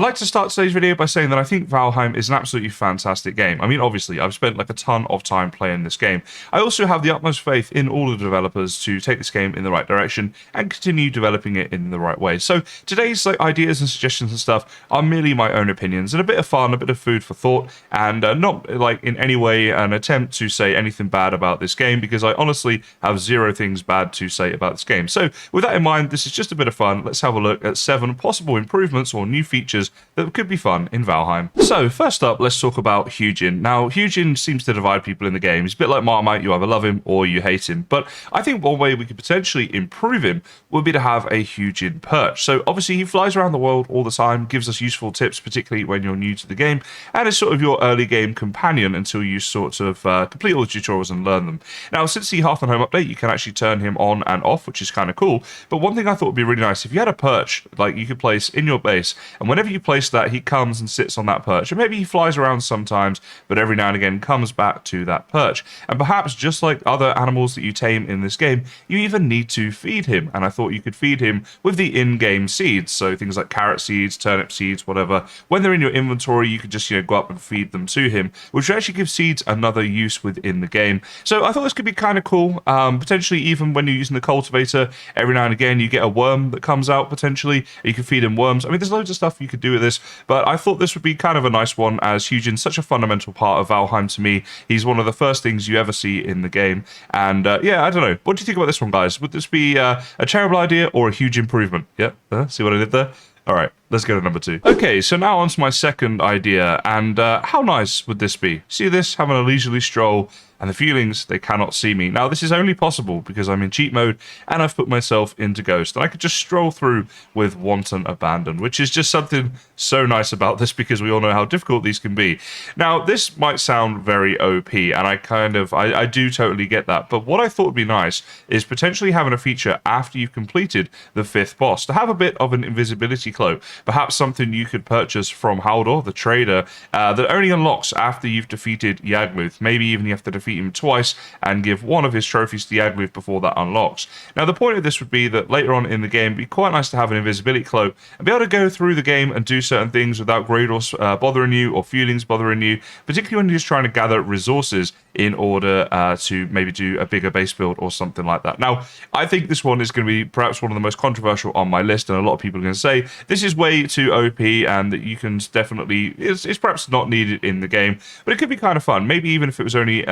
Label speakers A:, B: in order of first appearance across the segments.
A: I'd like to start today's video by saying that I think Valheim is an absolutely fantastic game. I mean, obviously, I've spent like a ton of time playing this game. I also have the utmost faith in all of the developers to take this game in the right direction and continue developing it in the right way. So today's ideas and suggestions and stuff are merely my own opinions and a bit of fun, a bit of food for thought, and not in any way an attempt to say anything bad about this game, because I honestly have zero things bad to say about this game. So with that in mind, this is just a bit of fun. Let's have a look at 7 possible improvements or new features that could be fun in Valheim. So first up, let's talk about Hugein. Now, Hugein seems to divide people in the game. He's a bit like Marmite, you either love him or you hate him. But I think one way we could potentially improve him would be to have a Hugein perch. So obviously he flies around the world all the time, gives us useful tips, particularly when you're new to the game, and is sort of your early game companion until you sort of complete all the tutorials and learn them. Now, since the Hearth and Home update, you can actually turn him on and off, which is kind of cool. But one thing I thought would be really nice, if you had a perch like you could place in your base, and whenever you place that, he comes and sits on that perch, and maybe he flies around sometimes, but every now and again comes back to that perch. And perhaps just like other animals that you tame in this game, you even need to feed him, and I thought you could feed him with the in-game seeds, so things like carrot seeds, turnip seeds, whatever. When they're in your inventory, you could just go up and feed them to him, which would actually give seeds another use within the game. So I thought this could be kind of cool. Potentially even when you're using the cultivator, every now and again you get a worm that comes out potentially, and you can feed him worms. I mean, there's loads of stuff you could do with this, but I thought this would be kind of a nice one, as Hugein such a fundamental part of Valheim to me. He's one of the first things you ever see in the game, and yeah, I don't know. What do you think about this one, guys? Would this be a terrible idea or a huge improvement? Yep, see what I did there? All right, let's go to number 2. Okay, so now on to my second idea, and how nice would this be? See this, having a leisurely stroll, and the feelings, they cannot see me. Now, this is only possible because I'm in cheat mode and I've put myself into Ghost, and I could just stroll through with wanton abandon, which is just something so nice about this, because we all know how difficult these can be. Now, this might sound very OP, and I do totally get that, but what I thought would be nice is potentially having a feature after you've completed the 5th boss, to have a bit of an invisibility cloak, perhaps something you could purchase from Haldor, the trader, that only unlocks after you've defeated Yagluth. Maybe even you have to defeat him twice and give one of his trophies to Yagluth before that unlocks. Now, the point of this would be that later on in the game, it'd be quite nice to have an invisibility cloak and be able to go through the game and do certain things without Grados bothering you or feelings bothering you, particularly when you're just trying to gather resources in order to maybe do a bigger base build or something like that. Now, I think this one is going to be perhaps one of the most controversial on my list, and a lot of people are going to say this is way too OP and that you can definitely, it's perhaps not needed in the game, but it could be kind of fun. Maybe even if it was only,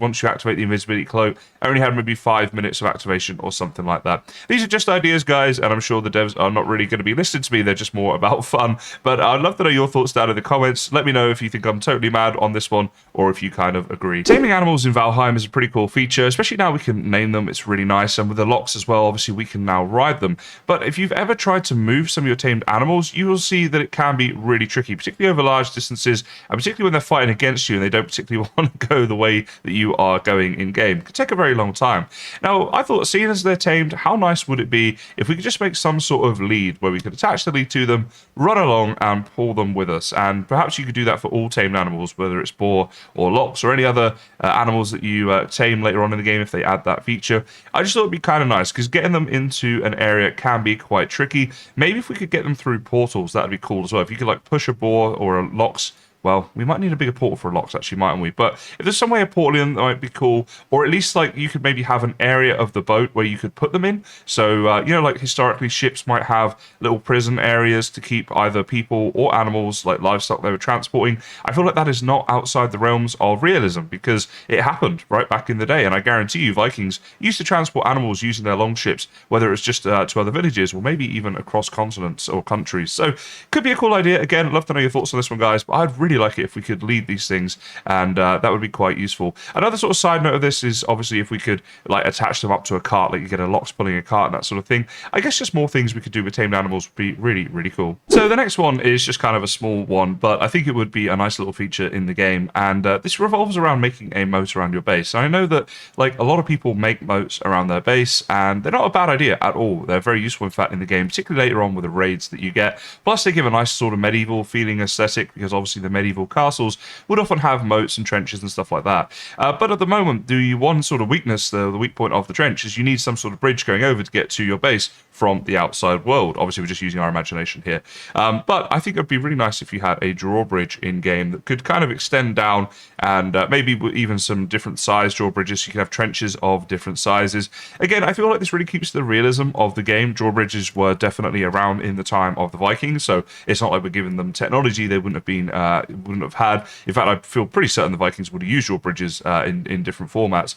A: once you activate the invisibility cloak, only had maybe 5 minutes of activation or something like that. These are just ideas, guys, and I'm sure the devs are not really going to be listening to me. They're just more about fun, but I'd love to know your thoughts down in the comments. Let me know if you think I'm totally mad on this one or if you kind of agree. Taming animals in Valheim is a pretty cool feature, especially now we can name them. It's really nice, and with the locks as well, obviously we can now ride them. But if you've ever tried to move some of your tamed animals, you will see that it can be really tricky, particularly over large distances, and particularly when they're fighting against you and they don't particularly want to go the way that you are going in game. It could take a very long time. Now, I thought, seeing as they're tamed, how nice would it be if we could just make some sort of lead where we could attach the lead to them, run along and pull them with us. And perhaps you could do that for all tamed animals, whether it's boar or lox or any other animals that you tame later on in the game if they add that feature. I just thought it'd be kind of nice, because getting them into an area can be quite tricky. Maybe if we could get them through portals, that'd be cool as well. If you could push a boar or a lox, well, we might need a bigger portal for a lox, actually, mightn't we? But if there's some way of portaling that might be cool, or at least you could maybe have an area of the boat where you could put them in. So, historically ships might have little prison areas to keep either people or animals, like livestock they were transporting. I feel like that is not outside the realms of realism, because it happened right back in the day. And I guarantee you, Vikings used to transport animals using their longships, whether it was just to other villages or maybe even across continents or countries. So, could be a cool idea. Again, I'd love to know your thoughts on this one, guys, but I'd really like it if we could lead these things, and that would be quite useful. Another sort of side note of this is obviously if we could attach them up to a cart, like you get a lox pulling a cart and that sort of thing. I guess just more things we could do with tamed animals would be really, really cool. So the next one is just kind of a small one, but I think it would be a nice little feature in the game, and this revolves around making a moat around your base. And I know that a lot of people make moats around their base, and they're not a bad idea at all. They're very useful, in fact, in the game, particularly later on with the raids that you get. Plus, they give a nice sort of medieval feeling aesthetic, because obviously the medieval castles would often have moats and trenches and stuff like that. But at the moment, the one sort of weakness, the weak point of the trench, is you need some sort of bridge going over to get to your base from the outside world. Obviously, we're just using our imagination here. But I think it'd be really nice if you had a drawbridge in-game that could kind of extend down, and maybe even some different size drawbridges. You can have trenches of different sizes. Again, I feel like this really keeps the realism of the game. Drawbridges were definitely around in the time of the Vikings, so it's not like we're giving them technology they wouldn't have had. In fact, I feel pretty certain the Vikings would have used drawbridges in different formats.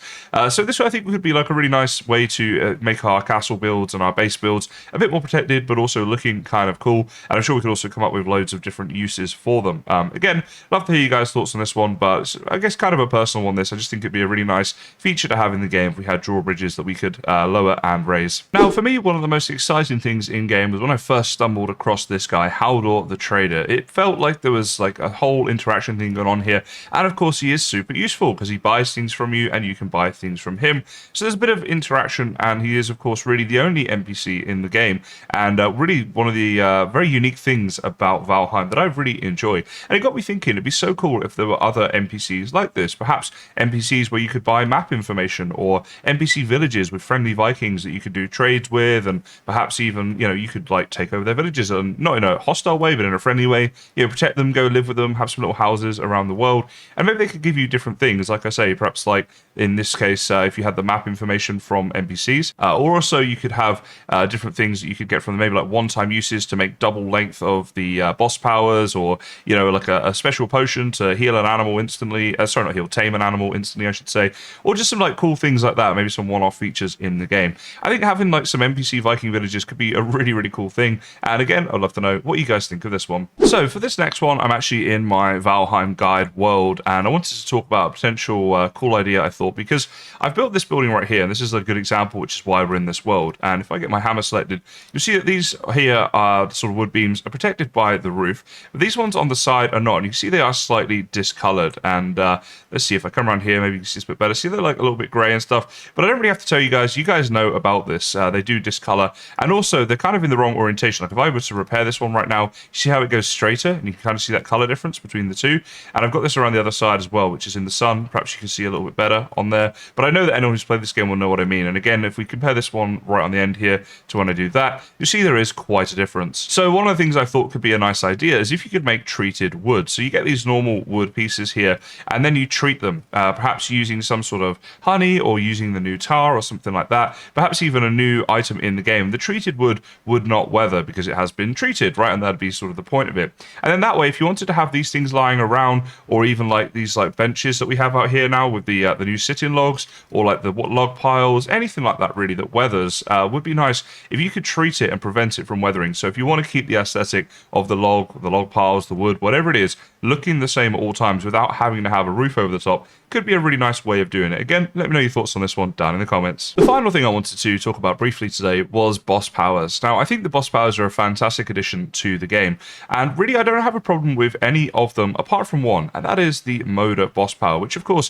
A: So this, I think, would be like a really nice way to make our castle builds and our base builds a bit more protected, but also looking kind of cool. And I'm sure we could also come up with loads of different uses for them. Again, love to hear you guys' thoughts on this one, but I guess kind of a personal one. I just think it'd be a really nice feature to have in the game if we had drawbridges that we could lower and raise. Now, for me, one of the most exciting things in game was when I first stumbled across this guy, Haldor the Trader. It felt like there was like a whole interaction thing going on here, and of course he is super useful because he buys things from you and you can buy things from him. So there's a bit of interaction, and he is of course really the only NPC in the game, and really one of the very unique things about Valheim that I really enjoy. And it got me thinking, it'd be so cool if there were other NPCs like this, perhaps NPCs where you could buy map information, or NPC villages with friendly Vikings that you could do trades with, and perhaps even, you know, you could like take over their villages, and not in a hostile way but in a friendly way, you know, protect them, go live with them, have some little houses around the world, and maybe they could give you different things, like I say, perhaps like in this case if you had the map information from NPCs, or also you could have different things that you could get from them, maybe like one-time uses to make double length of the boss powers, or, you know, like a special potion to heal an animal instantly, sorry, not heal, tame an animal instantly, I should say, or just some like cool things like that, maybe some one-off features in the game. I think having like some NPC Viking villages could be a really, really cool thing, and again, I'd love to know what you guys think of this one. So for this next one, I'm actually in my Valheim guide world, and I wanted to talk about a potential cool idea I thought, because I've built this building right here, and this is a good example, which is why we're in this world. And if I get my hammer selected, you'll see that these here are sort of wood beams are protected by the roof, but these ones on the side are not, and you can see they are slightly discolored. And let's see if I come around here, maybe you can see this a bit better. See, they're like a little bit gray and stuff, but I don't really have to tell you guys know about this. They do discolor, and also they're kind of in the wrong orientation. Like if I were to repair this one right now, you see how it goes straighter, and you can kind of see that color difference between the two. And I've got this around the other side as well, which is in the sun. Perhaps you can see a little bit better on there, but I know that anyone who's played this game will know what I mean. And again, if we compare this one right on the end here to when I do that, you see there is quite a difference. So one of the things I thought could be a nice idea is if you could make treated wood. So you get these normal wood pieces here, and then you treat them, perhaps using some sort of honey, or using the new tar or something like that, perhaps even a new item in the game. The treated wood would not weather because it has been treated, right? And that'd be sort of the point of it. And then that way, if you wanted to have these things lying around, or even like these like benches that we have out here now with the new sitting logs, or like the log piles, anything like that really that weathers, would be nice if you could treat it and prevent it from weathering. So if you want to keep the aesthetic of the log piles, the wood, whatever it is, looking the same at all times without having to have a roof over the top, could be a really nice way of doing it. Again, let me know your thoughts on this one down in the comments. The final thing I wanted to talk about briefly today was boss powers. Now, I think the boss powers are a fantastic addition to the game, and really I don't have a problem with any of them apart from one, and that is the Moda boss power, which of course,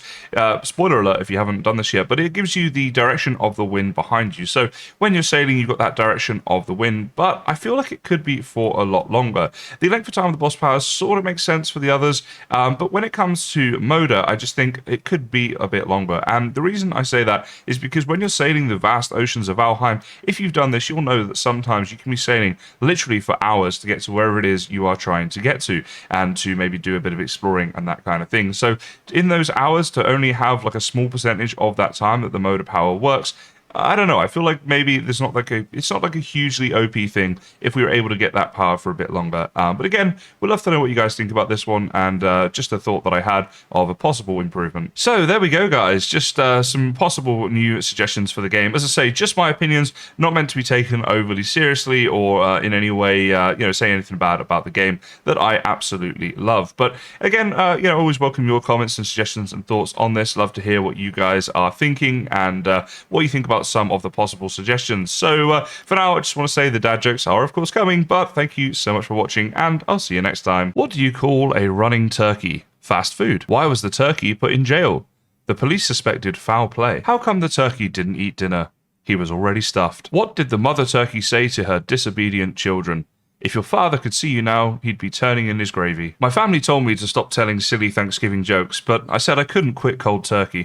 A: spoiler alert if you haven't done this yet, but it gives you the direction of the wind behind you. So when you're sailing, you've got that direction of the wind, but I feel like it could be for a lot longer. The length of time of the boss powers sort of makes sense for the others, but when it comes to Moda, I just think it could be a bit longer. And the reason I say that is because when you're sailing the vast oceans of Valheim, if you've done this, you'll know that sometimes you can be sailing literally for hours to get to wherever it is you are trying to get to, and to maybe do a bit of exploring and that kind of thing. So in those hours, to only have like a small percentage of that time that the Moda power works, I don't know. I feel like maybe it's not like a hugely OP thing if we were able to get that power for a bit longer. But again, we'd love to know what you guys think about this one, and just a thought that I had of a possible improvement. So there we go, guys. Just some possible new suggestions for the game. As I say, just my opinions, not meant to be taken overly seriously, or in any way, say anything bad about the game that I absolutely love. But again, always welcome your comments and suggestions and thoughts on this. Love to hear what you guys are thinking, and what you think about some of the possible suggestions. So for now, I just want to say the dad jokes are of course coming, but thank you so much for watching, and I'll see you next time. What do you call a running turkey? Fast food. Why was the turkey put in jail? The police suspected foul play. How come the turkey didn't eat dinner? He was already stuffed. What did the mother turkey say to her disobedient children? If your father could see you now, he'd be turning in his gravy. My family told me to stop telling silly Thanksgiving jokes, but I said I couldn't quit cold turkey.